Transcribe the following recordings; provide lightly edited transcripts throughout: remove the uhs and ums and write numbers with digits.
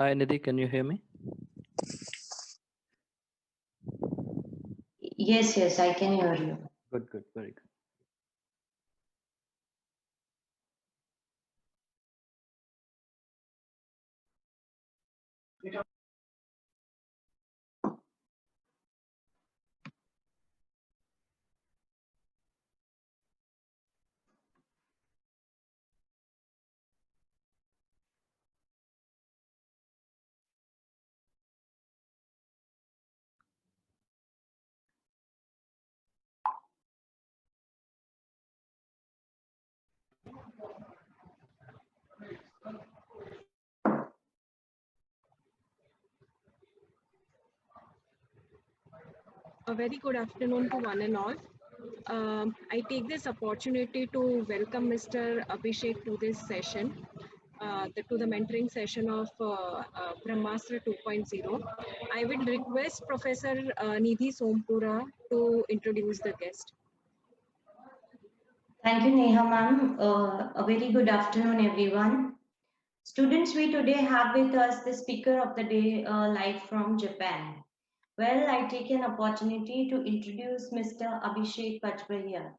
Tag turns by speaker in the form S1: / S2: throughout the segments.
S1: Hi Nidhi, can you hear me?
S2: Yes, yes, I can hear you.
S1: Good, good, very good.
S3: A very good afternoon to one and all. I take this opportunity to welcome Mr. Abhishek to this session, to the mentoring session of Brahmastra 2.0. I will request Professor Nidhi Sompura to introduce the guest.
S2: Thank you, Neha ma'am. A very good afternoon, everyone. Students, we today have with us the speaker of the day live from Japan. Well, I take an opportunity to introduce Mr. Abhishek Panchbhaiya.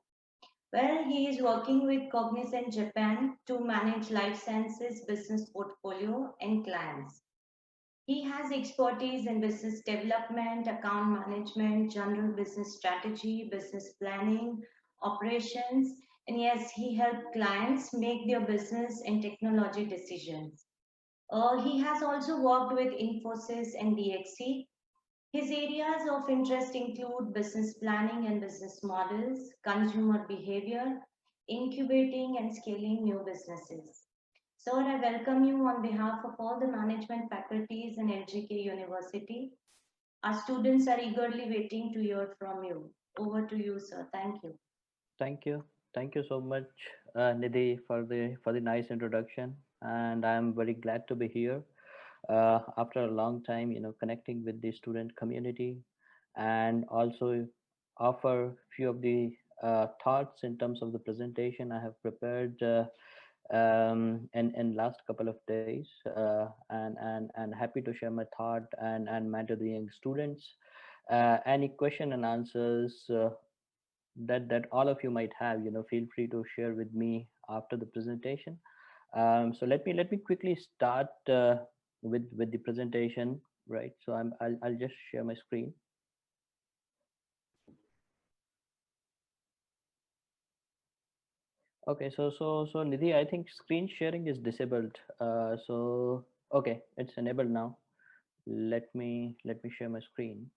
S2: Well, he is working with Cognizant Japan to manage life sciences business portfolio and clients. He has expertise in business development, account management, general business strategy, business planning, operations, and yes, he helped clients make their business and technology decisions. He has also worked with Infosys and DXC. His areas of interest include business planning and business models, consumer behavior, incubating and scaling new businesses. Sir, I welcome you on behalf of all the management faculties in LGK University. Our students are eagerly waiting to hear from you. Over to you, sir. Thank you.
S1: Thank you so much, Nidhi, for the nice introduction, and I'm very glad to be here after a long time, connecting with the student community, and also offer few of the thoughts in terms of the presentation I have prepared in last couple of days, and happy to share my thought and mentor the young students. Any question and answers that all of you might have, feel free to share with me after the presentation. So let me quickly start with the presentation, right? So I'll just share my screen. Okay, so Nidhi, I think screen sharing is disabled. So okay, it's enabled now. Let me share my screen.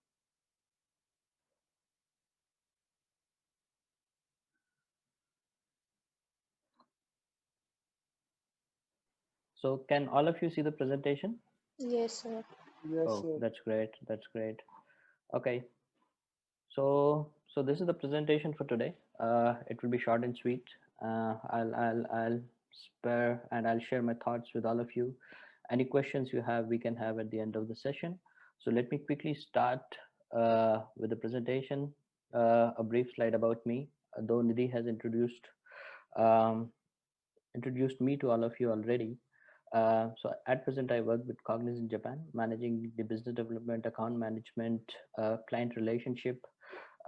S1: So can all of you see the presentation?
S4: Yes, sir.
S5: Yes,
S1: Oh,
S5: sir.
S1: that's great. That's great. Okay. So this is the presentation for today. It will be short and sweet. I'll spare and I'll share my thoughts with all of you. Any questions you have, we can have at the end of the session. So let me quickly start with the presentation. A brief slide about me. Though Nidhi has um, introduced me to all of you already. So at present, I work with Congnizant Japan, managing the business development, account management, client relationship,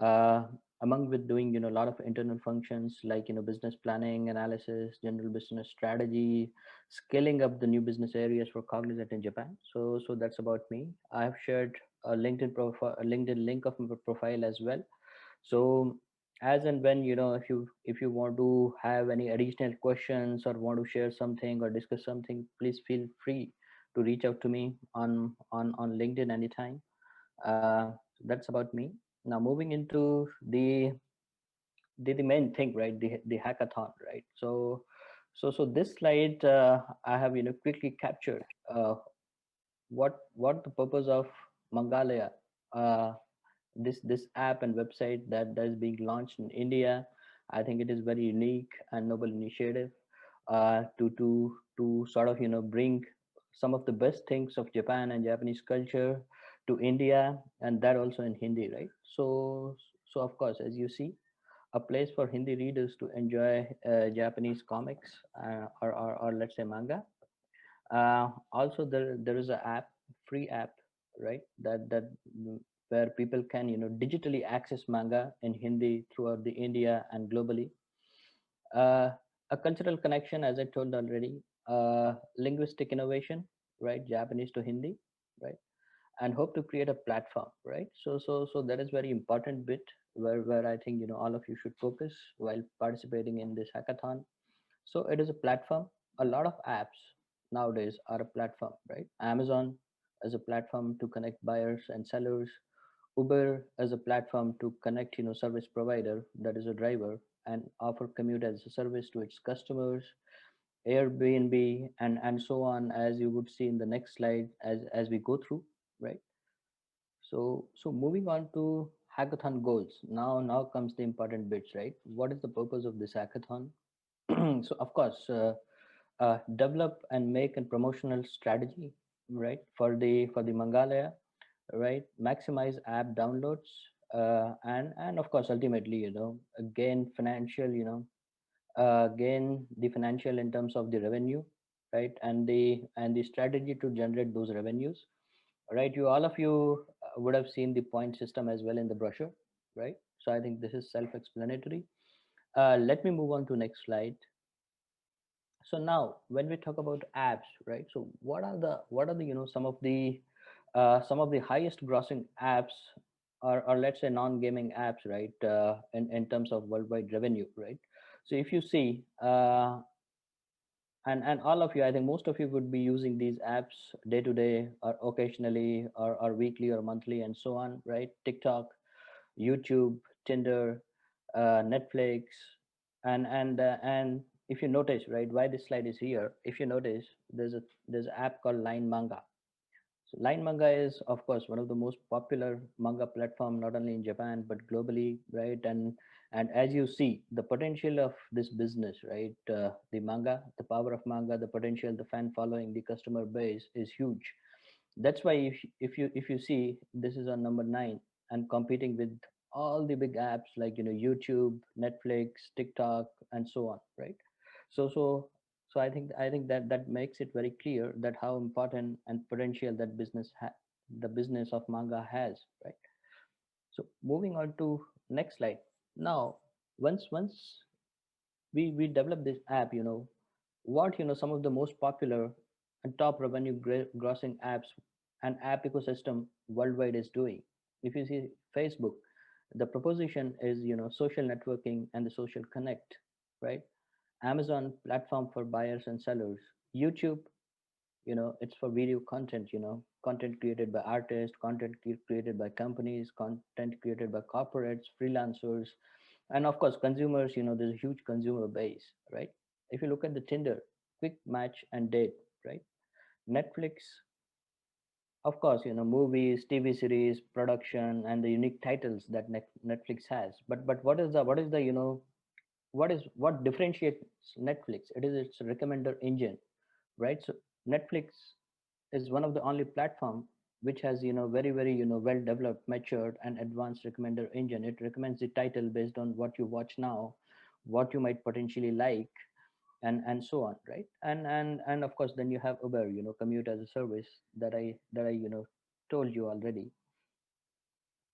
S1: uh, among with doing a lot of internal functions like business planning, analysis, general business strategy, scaling up the new business areas for Cognizant in Japan. So that's about me. I have shared a LinkedIn profile, a LinkedIn link of my profile as well. So as and when if you want to have any additional questions or want to share something or discuss something, please feel free to reach out to me on LinkedIn anytime. That's about me. Now moving into the main thing, right? The hackathon, right? So this slide, I have quickly captured what the purpose of Mangalaya, uh, this app and website that is being launched in India. I think it is very unique and noble initiative, to sort of bring some of the best things of Japan and Japanese culture to India, and that also in Hindi, right? So of course, as you see, a place for Hindi readers to enjoy Japanese comics, or let's say manga. Also, there is a app, free app, right? Where people can digitally access manga in Hindi throughout the India and globally. Uh, a cultural connection, as I told already. Linguistic innovation, right? Japanese to Hindi, right? And hope to create a platform, right? So that is very important bit where I think all of you should focus while participating in this hackathon. So it is a platform. A lot of apps nowadays are a platform, right? Amazon as a platform to connect buyers and sellers. Uber as a platform to connect service provider, that is a driver, and offer commute as a service to its customers. Airbnb and so on, as you would see in the next slide as we go through, right? So moving on to hackathon goals. Now comes the important bits, right? What is the purpose of this hackathon? So of course, develop and make a promotional strategy, right, for the Mangalaya, right? Maximize app downloads, and of course ultimately gain financial, gain the financial in terms of the revenue, right? And the strategy to generate those revenues, right? You all of you would have seen the point system as well in the brochure, right? So I think this is self-explanatory. Let me move on to next slide. So now when we talk about apps, right? So what are the some of the highest grossing apps, or let's say non-gaming apps, right? In terms of worldwide revenue, right? So if you see, and all of you, I think most of you would be using these apps day to day or occasionally or weekly or monthly and so on, right? TikTok, YouTube, Tinder, Netflix, and if you notice, right, why this slide is here, if you notice, there's an app called Line Manga. So Line Manga is, of course, one of the most popular manga platform, not only in Japan but globally, right? And as you see, the potential of this business, right? The manga, the power of manga, the potential, the fan following, the customer base is huge. That's why if you see, this is on number 9 and competing with all the big apps like YouTube, Netflix, TikTok, and so on, right? So so so I think that makes it very clear that how important and potential that the business of manga has, right? So moving on to next slide. Now, once we develop this app, what some of the most popular and top revenue grossing apps and app ecosystem worldwide is doing. If you see Facebook, the proposition is social networking and the social connect, right? Amazon, platform for buyers and sellers. YouTube, it's for video content, content created by artists, content created by companies, content created by corporates, freelancers, and of course consumers. There's a huge consumer base, right? If you look at the Tinder, quick match and date, right? Netflix, of course, movies, TV series, production, and the unique titles that Netflix has. But what is the what differentiates Netflix? It is its recommender engine, right? So Netflix is one of the only platform which has very well developed, matured, and advanced recommender engine. It recommends the title based on what you watch now, what you might potentially like, and so on, right? And of course then you have Uber, commute as a service that I told you already.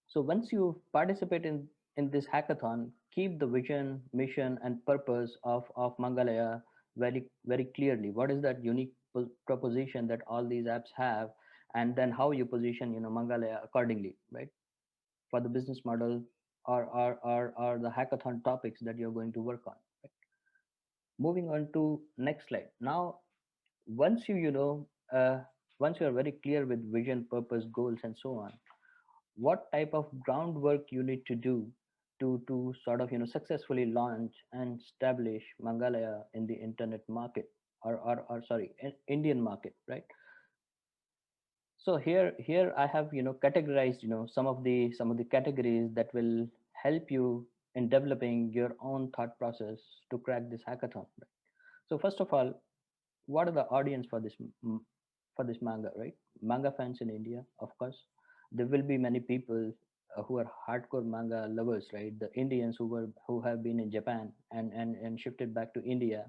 S1: So once you participate in in this hackathon, keep the vision, mission, and purpose of Mangalaya very clearly. What is that unique proposition that all these apps have, and then how you position Mangalaya accordingly, right? For the business model or the hackathon topics that you're going to work on. Right? Moving on to next slide. Now, once uh, once you are very clear with vision, purpose, goals, and so on, what type of groundwork you need to do to sort of successfully launch and establish Mangalaya in the internet market, or sorry, Indian market, right? So here I have categorized some of the categories that will help you in developing your own thought process to crack this hackathon, right? So first of all, what are the audience for this manga, right? Manga fans in India, of course. There will be many people who are hardcore manga lovers, right? The Indians who have been in Japan and shifted back to India,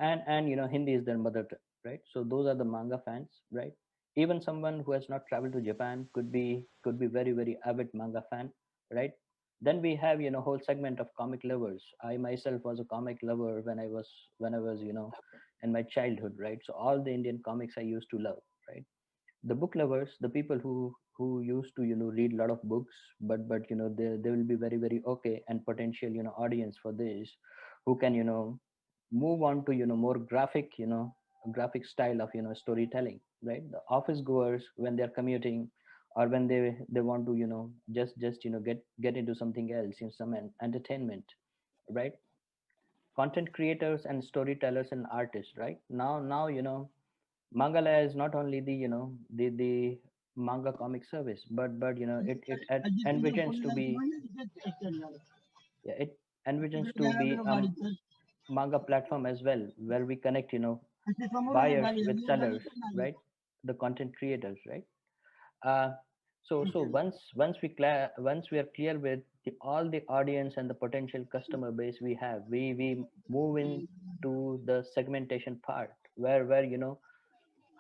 S1: and Hindi is their mother tongue, right? So those are the manga fans, right? Even someone who has not traveled to Japan could be very avid manga fan, right? Then we have whole segment of comic lovers. I myself was a comic lover when I was in my childhood, right? So all the Indian comics I used to love, right? The book lovers, the people who used to read a lot of books, but they will be very okay and potential audience for this, who can move on to more graphic style of storytelling, right? The office goers, when they're commuting, or when they want to just get into something else, some entertainment, right? Content creators and storytellers and artists, right? Now Mangala is not only the manga comic service, but it envisions to be, yeah, it envisions to be a manga platform as well, where we connect buyers with sellers, right? The content creators, right? uh, so once we are clear with all the audience and the potential customer base we have, we move into the segmentation part, where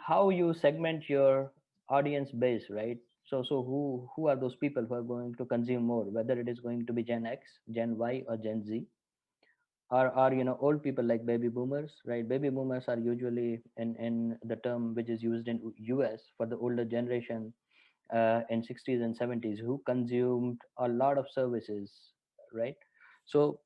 S1: how you segment your audience base, right? So who are those people who are going to consume more, whether it is going to be Gen X, Gen Y, or Gen Z, or old people like baby boomers, right? Baby boomers are usually in the term which is used in US for the older generation, in 60s and 70s, who consumed a lot of services, right? So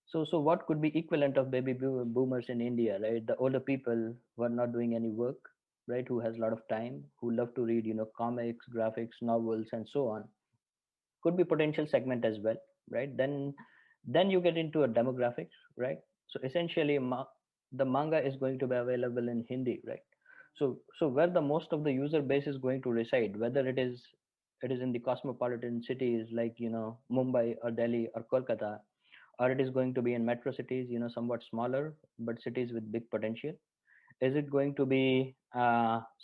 S1: so so what could be equivalent of baby boomers in India, right? The older people who are not doing any work, right? Who has a lot of time, who love to read comics, graphics, novels, and so on, could be potential segment as well, right? Then you get into a demographics, right? So essentially the manga is going to be available in Hindi, right? So where the most of the user base is going to reside, whether it is in the cosmopolitan cities like Mumbai or Delhi or Kolkata, or it is going to be in metro cities, somewhat smaller but cities with big potential. Is it going to be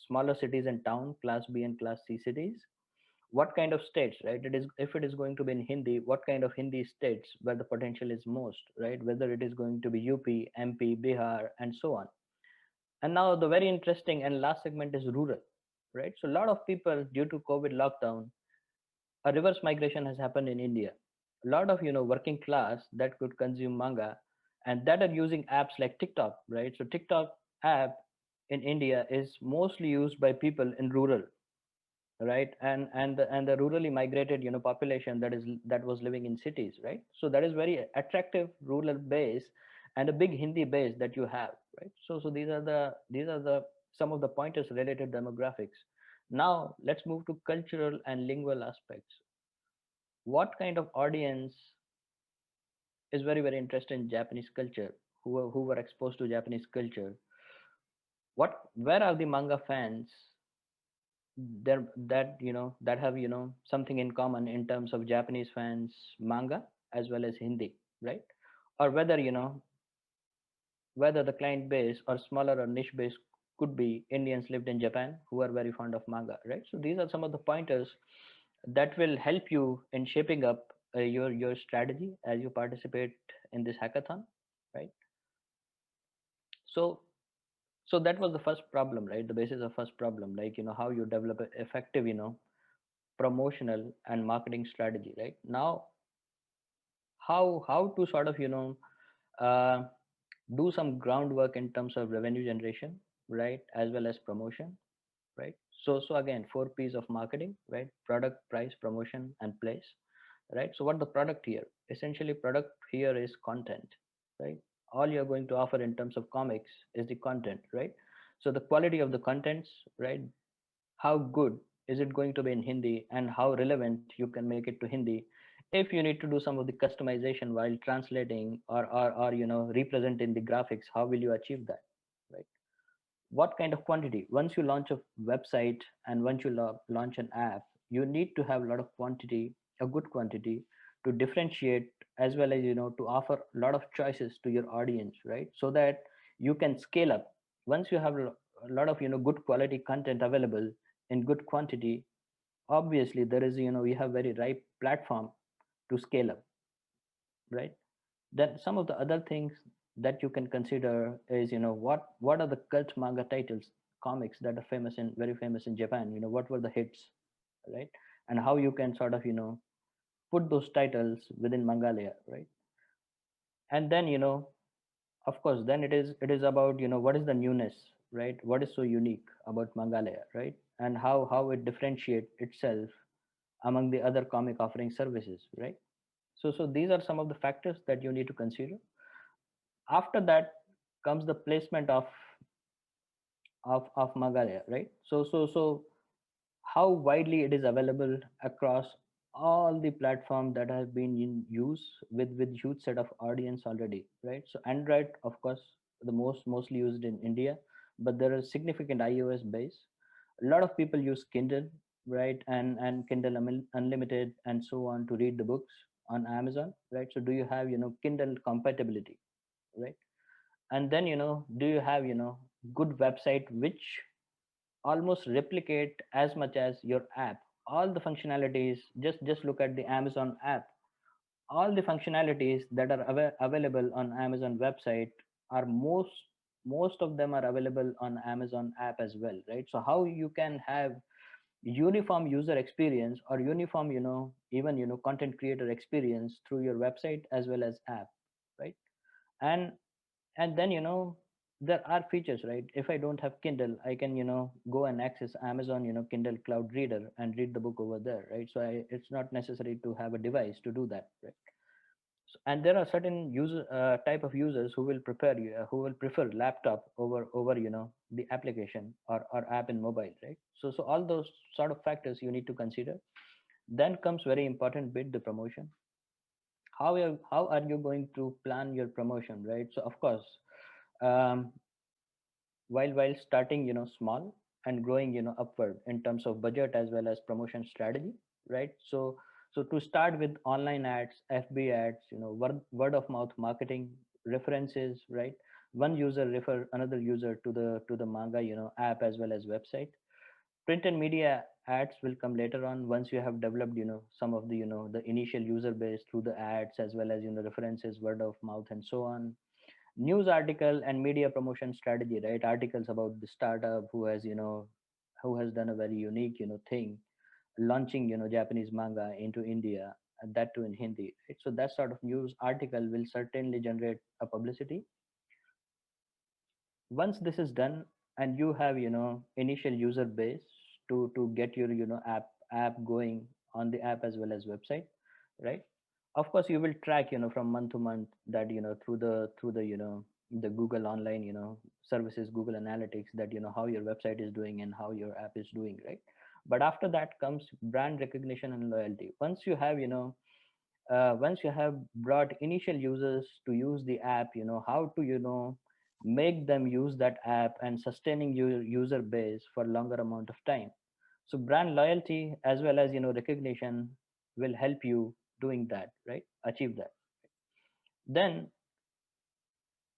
S1: smaller cities and town, class B and class C cities? What kind of states, right? It is, if it is going to be in Hindi, what kind of Hindi states where the potential is most, right? Whether it is going to be UP, MP, Bihar, and so on. And now the very interesting and last segment is rural, right? So a lot of people, due to COVID lockdown, a reverse migration has happened in India. A lot of working class that could consume manga, and that are using apps like TikTok, right? So TikTok app in India is mostly used by people in rural, right? And the rurally migrated population that was living in cities, right? So that is very attractive rural base, and a big Hindi base that you have, right? So these are the some of the pointers related demographics. Now let's move to cultural and lingual aspects. What kind of audience is very interested in Japanese culture, who were exposed to Japanese culture? Where are the manga fans there that have something in common in terms of Japanese fans manga as well as Hindi, right? Or whether the client base or smaller or niche base could be Indians lived in Japan who are very fond of manga, right? So these are some of the pointers that will help you in shaping up your strategy as you participate in this hackathon, right? So so that was the first problem, right? The basis of first problem, like how you develop a effective promotional and marketing strategy, right? Now how to sort of uh, do some groundwork in terms of revenue generation, right, as well as promotion, right? So again, four P's of marketing, right? Product, price, promotion, and place, right? So what the product here? Essentially, product here is content, right? All you're going to offer in terms of comics is the content, right? So the quality of the contents, right? How good is it going to be in Hindi, and how relevant you can make it to Hindi. If you need to do some of the customization while translating, or representing the graphics, how will you achieve that, right? What kind of quantity? Once you launch a website, and once you launch an app, you need to have a lot of quantity, a good quantity, to differentiate, as well as to offer a lot of choices to your audience, right? So that you can scale up. Once you have a lot of good quality content available in good quantity, obviously there is you have very ripe platform to scale up, right? Then some of the other things that you can consider is what are the cult manga titles, comics that are famous in very famous in Japan. What were the hits, right? And how you can sort of put those titles within Mangalia, right? And then of course, then it is about what is the newness, right? What is so unique about Mangalia, right? And how it differentiate itself among the other comic offering services, right? So these are some of the factors that you need to consider. After that comes the placement of Meghalaya, right? So how widely it is available across all the platform that have been in use with huge set of audience already, right? So Android, of course, the mostly used in India, but there is significant iOS base. A lot of people use Kindle, right, and Kindle Unlimited and so on to read the books on Amazon, right? So do you have Kindle compatibility, right? And then do you have good website which almost replicate as much as your app, all the functionalities. Just look at the Amazon app. All the functionalities that are available on Amazon website are most of them are available on Amazon app as well, right? So how you can have uniform user experience, or uniform even content creator experience through your website as well as app, right? And then there are features, right? If I don't have Kindle, I can go and access Amazon Kindle Cloud Reader and read the book over there, right? So it's not necessary to have a device to do that, right? And there are certain user type of users who will prefer laptop over the application or app in mobile, right? So all those sort of factors you need to consider. Then comes very important bit, the promotion. How are you going to plan your promotion, right? So of course, um, while starting small and growing upward in terms of budget as well as promotion strategy, right? So to start with online ads, FB ads, word of mouth marketing, references, right? One user refer another user to the manga app as well as website. Print and media ads will come later on, once you have developed some of the the initial user base through the ads as well as references, word of mouth, and so on. News article and media promotion strategy, right? Articles about the startup who has done a very unique thing, launching Japanese manga into India, and that too in Hindi, right? So that sort of news article will certainly generate a publicity. Once this is done, and you have initial user base to get your app going on the app as well as website, right? Of course you will track from month to month that through the the Google online services, Google Analytics, that how your website is doing and how your app is doing, right? But after that comes brand recognition and loyalty. Once you have brought initial users to use the app, how to make them use that app and sustaining your user base for longer amount of time. So brand loyalty as well as recognition will help you doing that, right? Achieve that. Then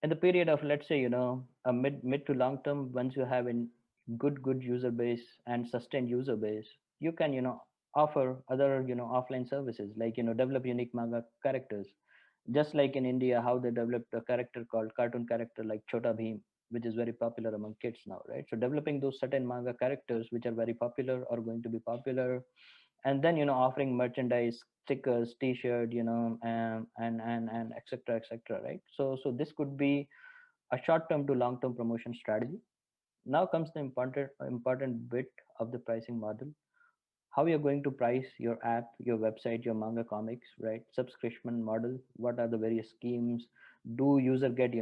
S1: in the period of, let's say, a mid to long term, once you have a good user base and sustained user base, you can offer other offline services, like develop unique manga characters, just like in India, how they developed a character called cartoon character like Chota Bheem, which is very popular among kids now, right? So developing those certain manga characters which are very popular or going to be popular, and then offering merchandise, stickers, t-shirt, and etc etc, right? So this could be a short term to long term promotion strategy. Now comes the important bit of the pricing model. How you're going to price your app, your website, your manga comics, right? Subscription model. What are the various schemes? Do user get,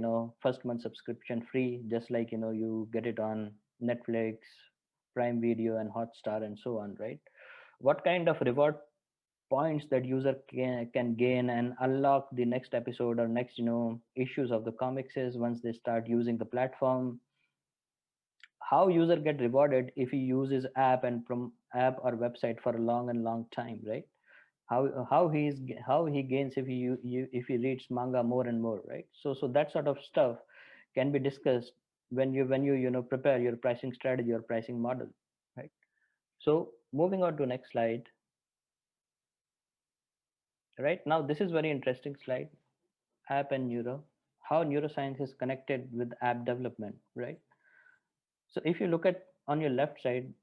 S1: first month subscription free, just like, you get it on Netflix, Prime Video, and Hotstar, and so on, right? What kind of reward points that user can gain and unlock the next episode or next, issues of the comics is once they start using the platform. How user get rewarded if he uses app and from app or website for a long and long time, right? How he gains if if he reads manga more and more, right? So that sort of stuff can be discussed when you prepare your pricing strategy or pricing model, right? So moving on to next slide. Right now, this is very interesting slide. App and neuro, how neuroscience is connected with app development, right? So if you look at on your left side,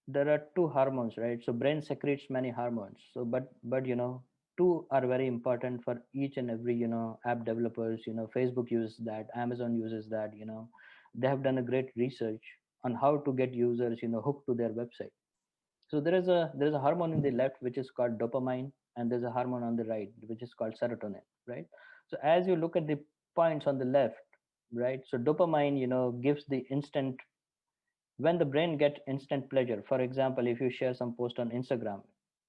S1: there are two hormones, right? So brain secretes many hormones. So but two are very important for each and every app developers. Facebook uses that, Amazon uses that. They have done a great research on how to get users hooked to their website. So there is a hormone in the left which is called dopamine, and there's a hormone on the right which is called serotonin, right? So as you look at the points on the left, right? So dopamine gives the instant, when the brain gets instant pleasure. For example, if you share some post on Instagram,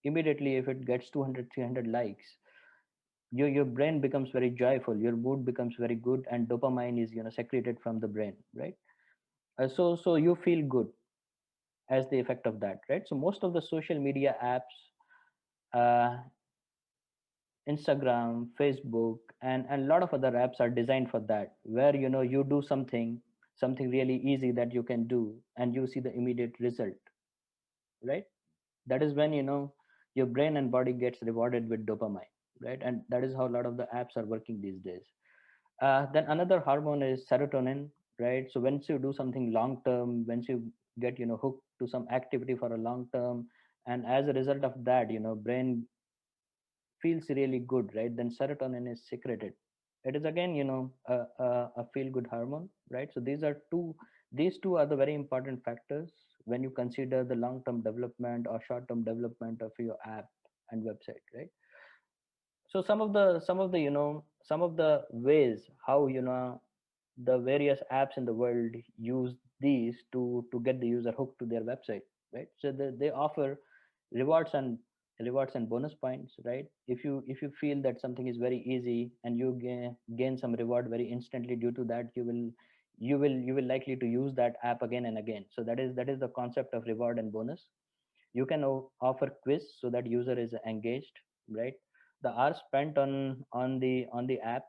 S1: immediately if it gets 200, 300 likes, your brain becomes very joyful, your mood becomes very good, and dopamine is secreted from the brain, right? So you feel good as the effect of that, right? So most of the social media apps, uh, Instagram, Facebook, and a lot of other apps are designed for that, where you do something really easy that you can do, and you see the immediate result, right? That is when your brain and body gets rewarded with dopamine, right? And that is how a lot of the apps are working these days. Then another hormone is serotonin, right? So once you do something long term, once you get hooked to some activity for a long term, and as a result of that brain feels really good, right? Then serotonin is secreted. It is again a feel good hormone, right? So these two are the very important factors when you consider the long term development or short term development of your app and website, right? So some of the ways how the various apps in the world use these to get the user hooked to their website, right? So they offer rewards and bonus points, right? If you feel that something is very easy and you gain some reward very instantly due to that, you will likely to use that app again and again. So that is the concept of reward and bonus. You can offer quiz so that user is engaged, right? The hours spent on the app,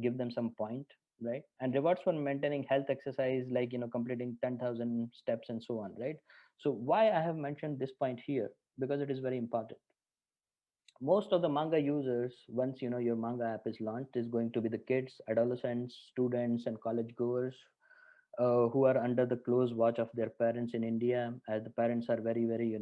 S1: give them some point, right? And rewards for maintaining health exercise, like completing 10,000 steps and so on, right? So why I have mentioned this point here, because it is very important. Most of the manga users, once your manga app is launched, is going to be the kids, adolescents, students, and college goers, who are under the close watch of their parents in India, as the parents are very, very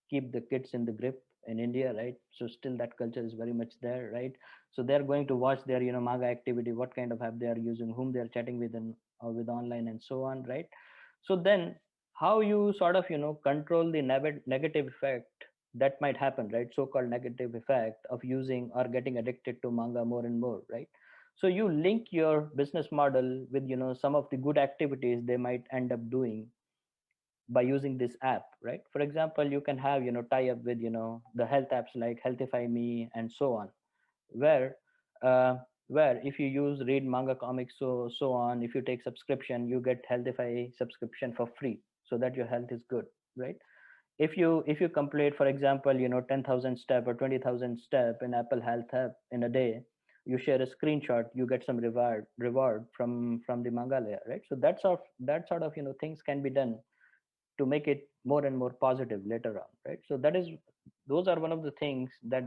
S1: keep the kids in the grip in India, right? So still that culture is very much there, right? So they're going to watch their manga activity, what kind of app they are using, whom they are chatting with, and with online and so on, right? So then how you sort of control the negative effect that might happen, right? So-called negative effect of using or getting addicted to manga more and more, right? So you link your business model with some of the good activities they might end up doing by using this app, right? For example, you can have tie up with the health apps like Healthify Me and so on, where uh, where if you use read manga comics, so on, if you take subscription, you get Healthify subscription for free, so that your health is good, right? If you complete, for example, 10,000 step or 20,000 step in Apple Health app in a day, you share a screenshot, you get some reward from the manga layer, right? So that sort of things can be done to make it more and more positive later on, right? So those are one of the things that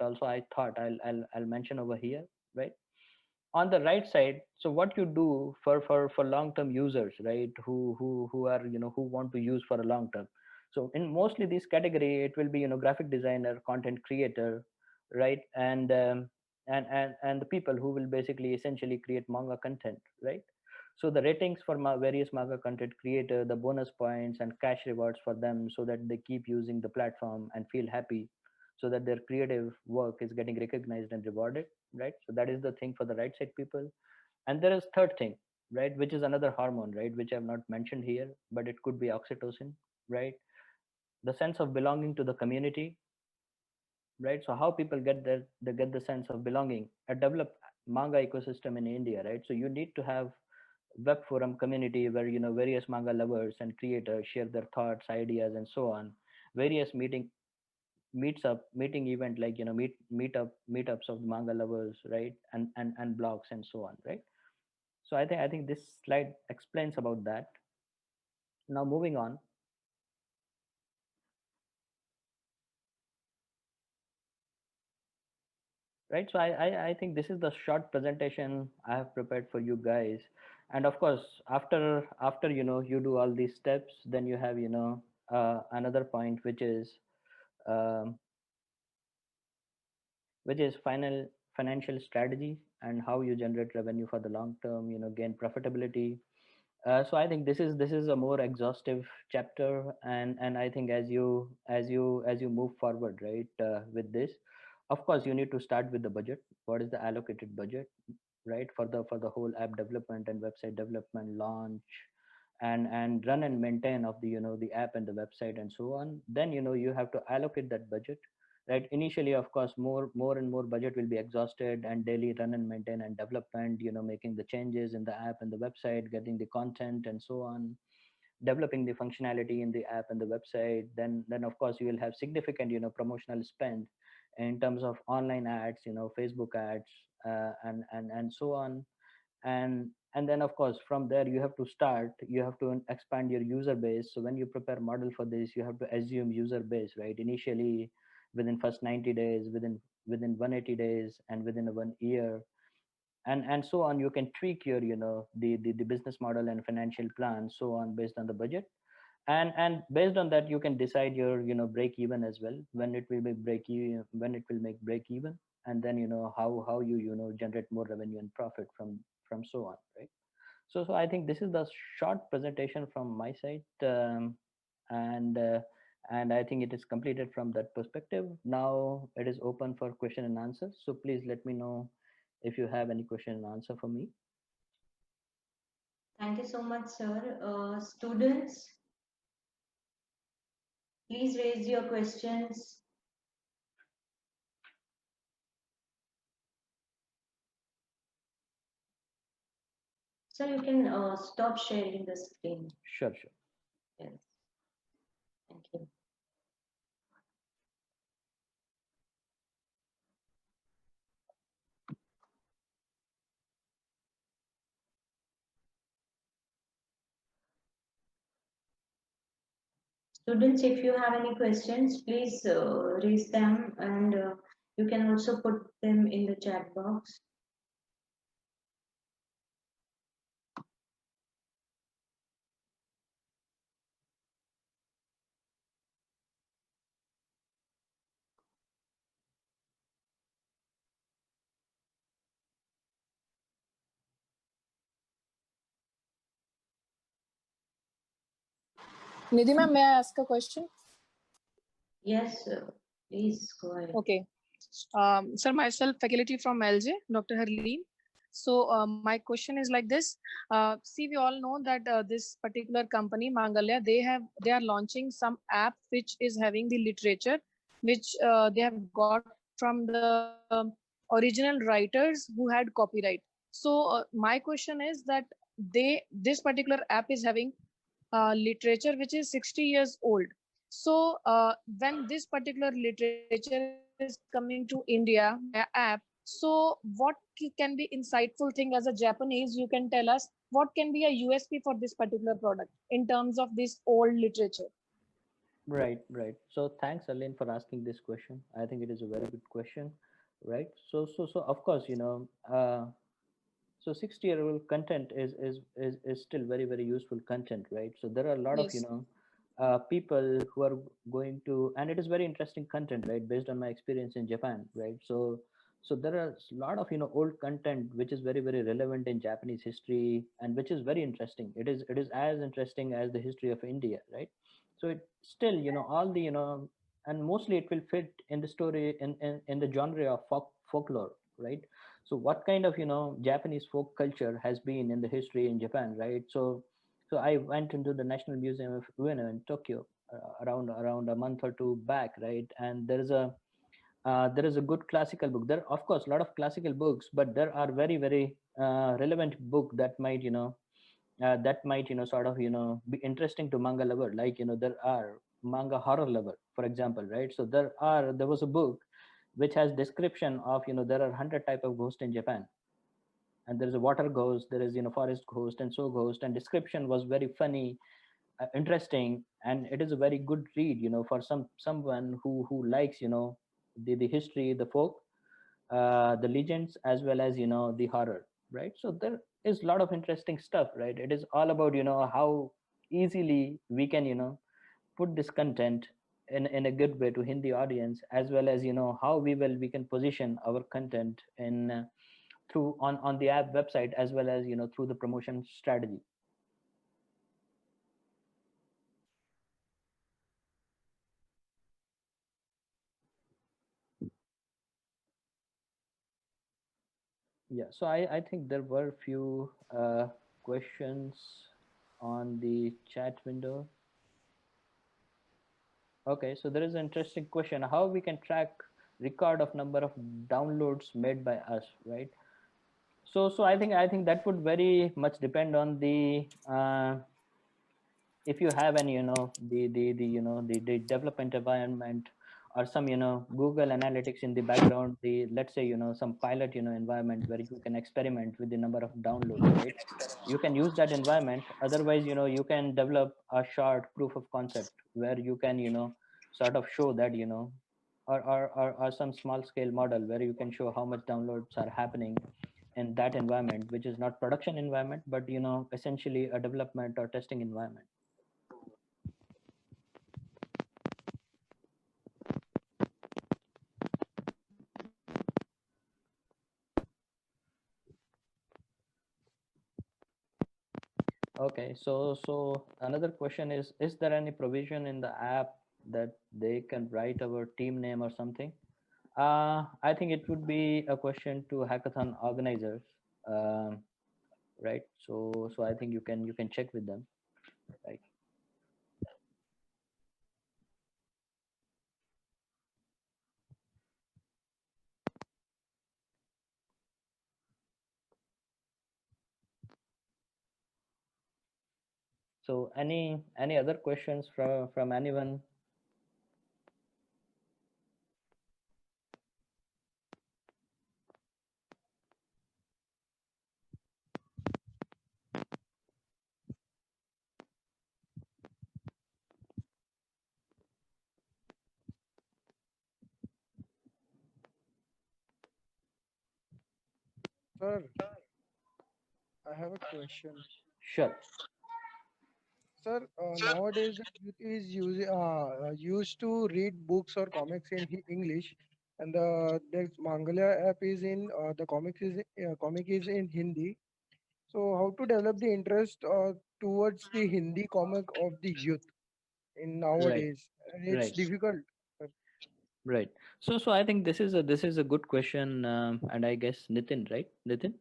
S1: also I thought I'll mention over here, right? On the right side, so what you do for long term users, right, who are who want to use for a long term. So in mostly this category, it will be, graphic designer, content creator, right? And the people who will basically essentially create manga content, right? So the ratings for various manga content creator, the bonus points and cash rewards for them, so that they keep using the platform and feel happy, so that their creative work is getting recognized and rewarded, right? So that is the thing for the right side people. And there is third thing, right, which is another hormone, right, which I've not mentioned here, but it could be oxytocin, right? The sense of belonging to the community, right? So how people get there, they get the sense of belonging. A developed manga ecosystem in India, right? So you need to have web forum community where, various manga lovers and creators share their thoughts, ideas, and so on. Various meeting event, like, meetups of manga lovers, right? And blogs and so on, right? So I think this slide explains about that. Now moving on, right? So I think this is the short presentation I have prepared for you guys. And of course, after you do all these steps, then you have, another point, um, which is financial strategy, and how you generate revenue for the long term, gain profitability. So I think this is a more exhaustive chapter. And I think as you move forward, right, with this, of course you need to start with the budget. What is the allocated budget, right, for the whole app development and website development, launch, and run and maintain of the app and the website and so on. Then you have to allocate that budget, right? Initially, of course, more and more budget will be exhausted, and daily run and maintain and development, making the changes in the app and the website, getting the content and so on, developing the functionality in the app and the website. Then of course you will have significant promotional spend in terms of online ads, Facebook ads, and so on. And then of course from there you have to expand your user base. So when you prepare model for this, you have to assume user base, right? Initially, within first 90 days, within 180 days, and within 1 year, and so on. You can tweak your the business model and financial plan, so on, based on the budget. And based on that, you can decide your break even as well, when it will be break even, when it will make break even. And then how you generate more revenue and profit from so on, right? So I think this is the short presentation from my side. And and I think it is completed from that perspective. Now it is open for question and answer, so please let me know if you have any question and answer for me.
S2: Thank you so much, sir. Students, please raise your questions. Sir, you can stop sharing the screen.
S1: Sure.
S2: Yes, thank you. Students, if you have any questions, please raise them, and you can also put them in the chat box.
S4: Nidhi ma'am, may I ask a question?
S2: Yes, sir. Please go ahead.
S4: Okay. Sir, myself, faculty from LJ, Dr. Harleen. So my question is like this. See, we all know that this particular company, Mangalya, they are launching some app which is having the literature, which they have got from the original writers who had copyright. So my question is that this particular app is having literature which is 60 years old. So when this particular literature is coming to India via app, so what can be insightful thing as a Japanese you can tell us what can be a USP for this particular product in terms of this old literature?
S1: Right. So thanks, Aline, for asking this question. I think it is a very good question, right? So of course, so 60-year-old content is still very, very useful content, right? So there are a lot of
S4: Yes.
S1: people who are going to, and it is very interesting content, right, based on my experience in Japan, right? So there are a lot of old content which is very very relevant in Japanese history, and which is very interesting. It is as interesting as the history of India, right? So it still, all the, and mostly it will fit in the story, in the genre of folklore, right? So what kind of Japanese folk culture has been in the history in Japan, right? So I went into the National Museum of Ueno in Tokyo, around a month or two back, right? And there is a good classical book. There are, of course, a lot of classical books, but there are very very relevant book that might sort of be interesting to manga lover. Like there are manga horror lover, for example, right? So there was a book which has description of there are 100 type of ghost in Japan, and there is a water ghost, there is forest ghost, and so ghost, and description was very funny, interesting, and it is a very good read for someone who likes the history, the folk, the legends, as well as the horror, right? So there is a lot of interesting stuff, right? It is all about how easily we can put this content in a good way to Hindi audience, as well as how we can position our content in through on the app website, as well as through the promotion strategy. Yeah, so I think there were few questions on the chat window. Okay, so there is an interesting question: how we can track record of number of downloads made by us, right? So I think that would very much depend on the if you have any the development environment, or some Google Analytics in the background, the, let's say, some pilot environment where you can experiment with the number of downloads, right? You can use that environment. Otherwise, you can develop a short proof of concept where you can sort of show that or some small scale model where you can show how much downloads are happening in that environment, which is not production environment, but essentially a development or testing environment. Okay, so another question is there any provision in the app that they can write our team name or something? I think it would be a question to hackathon organizers, um, right? So I think you can check with them, right? So any other questions from anyone?
S5: Sir, I have a question.
S1: Sure.
S5: Sir, nowadays the youth is used to read books or comics in English, and the Mangalia app is in the comic is in Hindi. So, how to develop the interest towards the Hindi comic of the youth in
S1: Right.
S5: nowadays? And it's
S1: Right.
S5: difficult. Sir.
S1: Right. So I think this is a good question, and I guess Nitin, right? Nitin.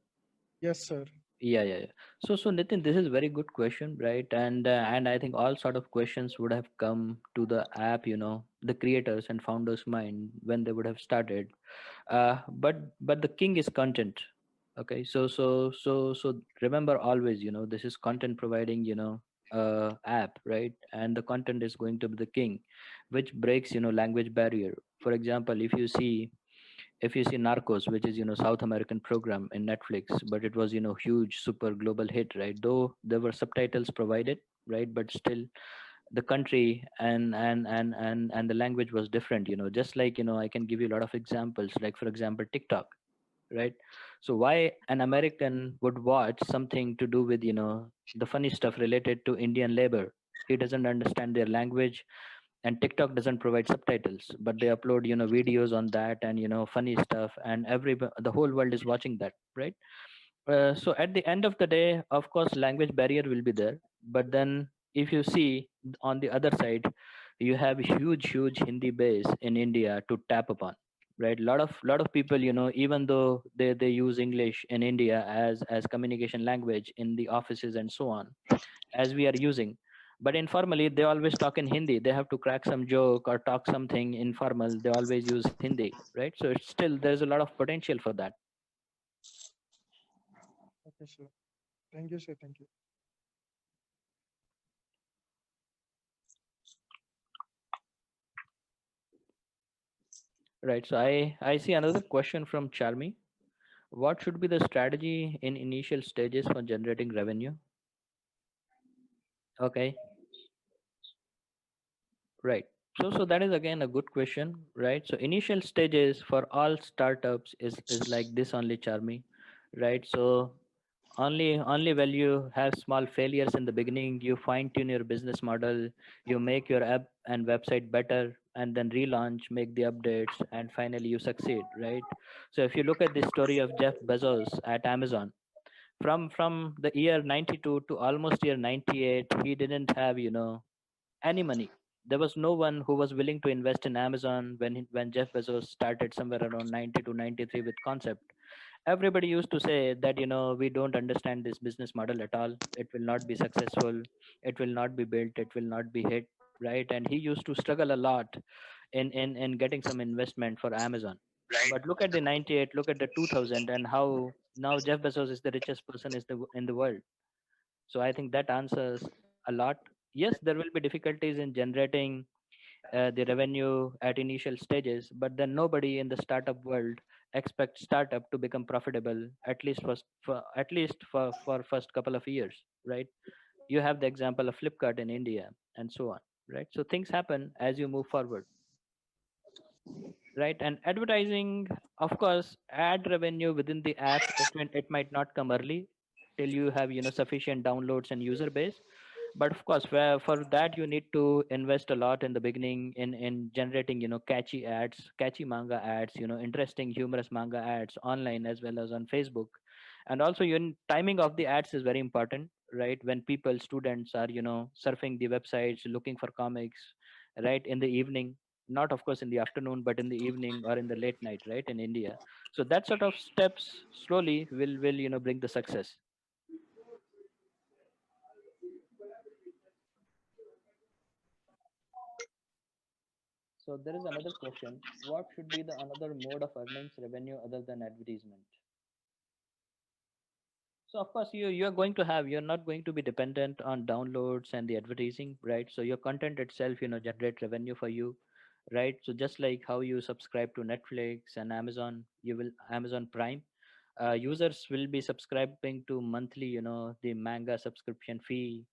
S5: Yes, sir.
S1: Yeah. So Nitin, this is very good question, right? And I think all sort of questions would have come to the app, the creators and founders' mind when they would have started. But the king is content. Okay, so remember always, this is content providing, app, right? And the content is going to be the king, which breaks, language barrier. For example, if you see Narcos, which is South American program in Netflix, but it was huge, super global hit, right? Though there were subtitles provided, right? But still, the country and the language was different. Just like I can give you a lot of examples. Like for example, TikTok, right? So why an American would watch something to do with the funny stuff related to Indian labor, he doesn't understand their language, and TikTok doesn't provide subtitles, but they upload videos on that, and funny stuff, and the whole world is watching that, right? So at the end of the day, of course, language barrier will be there, but then if you see on the other side, you have huge Hindi base in India to tap upon, right? Lot of people, even though they use English in India as communication language in the offices and so on, as we are using, but informally they always talk in Hindi. They have to crack some joke or talk something informal, they always use Hindi, right? So it's still, there's a lot of potential for that.
S5: Okay, sir. Thank you, sir. Thank you.
S1: Right. So I see another question from Charmi. What should be the strategy in initial stages for generating revenue? Okay. Right. So that is again a good question, right? So initial stages for all startups is like this only, Charmi, right? So only when you have small failures in the beginning, you fine tune your business model, you make your app and website better, and then relaunch, make the updates, and finally you succeed, right? So if you look at the story of Jeff Bezos at Amazon, from the year 92 to almost year 98, he didn't have any money. There was no one who was willing to invest in Amazon when Jeff Bezos started somewhere around 90 to 93 with concept. Everybody used to say that we don't understand this business model at all, it will not be successful, it will not be built, it will not be hit, right? And he used to struggle a lot in getting some investment for Amazon. But look at the 98, look at the 2000, and how now Jeff Bezos is the richest person is in the world. So I think that answers a lot. Yes, there will be difficulties in generating the revenue at initial stages, but then nobody in the startup world expects startup to become profitable at least for first couple of years, right? You have the example of Flipkart in India and so on, right? So things happen as you move forward, right? And advertising, of course, ad revenue within the app, it might not come early till you have sufficient downloads and user base. But of course, for that you need to invest a lot in the beginning in generating catchy ads, catchy manga ads, interesting humorous manga ads online as well as on Facebook. And also your timing of the ads is very important, right? When people, students are surfing the websites looking for comics, right, in the evening, not of course in the afternoon, but in the evening or in the late night, right, in India. So that sort of steps slowly will bring the success. So there is another question. What should be the another mode of earnings revenue other than advertisement? So of course you're going to have, you're not going to be dependent on downloads and the advertising, right? So your content itself generate revenue for you, right? So just like how you subscribe to Netflix and Amazon, you will Amazon Prime, users will be subscribing to monthly, the manga subscription fee.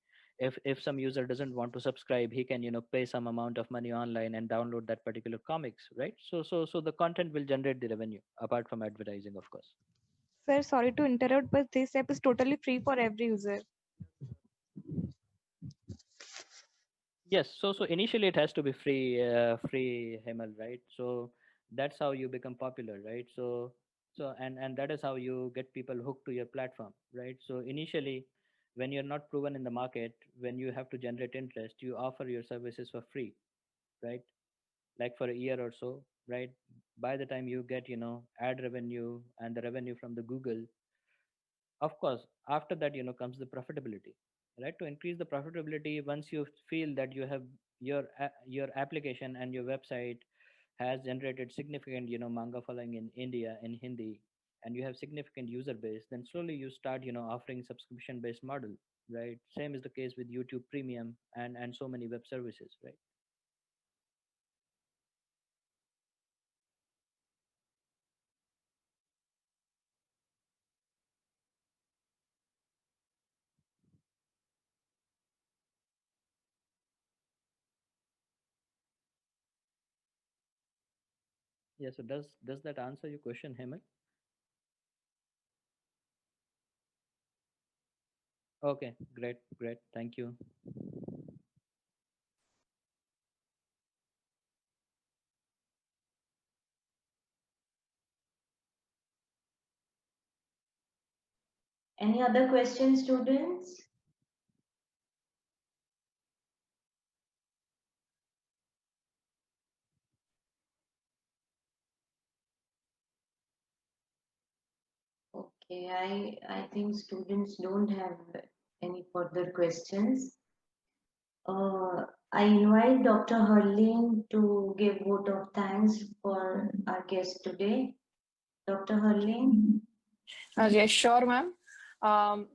S1: If some user doesn't want to subscribe, he can pay some amount of money online and download that particular comics, right? So the content will generate the revenue apart from advertising, of course.
S6: Sir, sorry to interrupt, but this app is totally free for every user.
S1: Yes, so initially it has to be free, Hemal, right? So that's how you become popular, right? So that is how you get people hooked to your platform, right? So initially, when you're not proven in the market, when you have to generate interest, you offer your services for free, right? Like for a year or so, right? By the time you get ad revenue and the revenue from the Google, of course, after that comes the profitability, right? To increase the profitability, once you feel that you have your application and your website has generated significant manga following in India in Hindi, and you have significant user base, then slowly you start offering subscription based model, right? Same is the case with YouTube Premium and so many web services, right? Yeah, so does that answer your question, Hemant? Okay, great, thank you.
S2: Any other questions, students? Okay, I think students don't have any further questions. I invite Dr. Hurling to give vote of thanks for our guest today. Dr. Hurling.
S4: Yes, sure, ma'am. Um,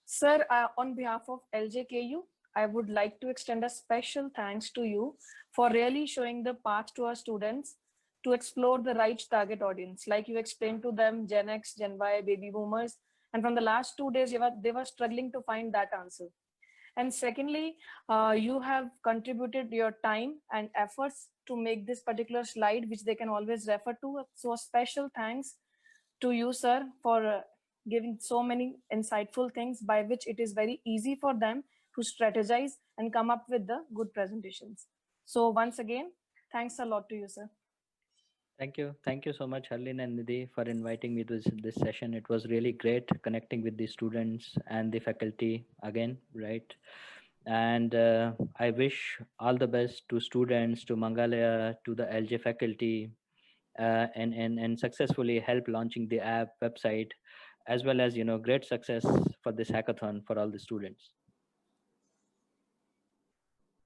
S4: Sir, on behalf of LJKU, I would like to extend a special thanks to you for really showing the path to our students to explore the right target audience. Like you explained to them, Gen X, Gen Y, baby boomers, and from the last 2 days, they were struggling to find that answer. And secondly, you have contributed your time and efforts to make this particular slide, which they can always refer to. So a special thanks to you, sir, for giving so many insightful things by which it is very easy for them to strategize and come up with the good presentations. So once again, thanks a lot to you, sir.
S1: Thank you. Thank you so much, Harleen and Nidhi, for inviting me to this session. It was really great connecting with the students and the faculty again, right? And I wish all the best to students, to Mangalaya, to the LJ faculty, and successfully help launching the app website, as well as great success for this hackathon for all the students.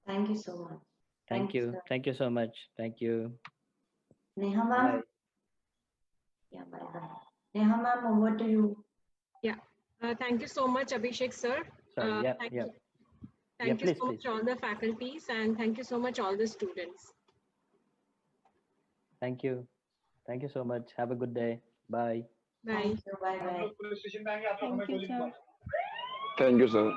S2: Thank you so much.
S1: Thank you.
S2: sir.
S1: Thank you so much. Thank you.
S2: Neha
S1: Bye.
S2: ma'am. Yeah, bye. Neha ma'am, over to you.
S3: Yeah. Thank you so much, Abhishek, sir.
S1: Sorry. Yeah.
S3: Thank
S1: Yeah.
S3: you.
S1: Yeah.
S3: Thank you
S1: Please,
S3: so
S1: please.
S3: much, all the faculties, and thank you so much, all the students.
S1: Thank you. Thank you so much. Have a good day. Bye.
S3: Bye.
S2: Thank you. Bye bye.
S6: Thank you, sir.
S7: Thank you, sir.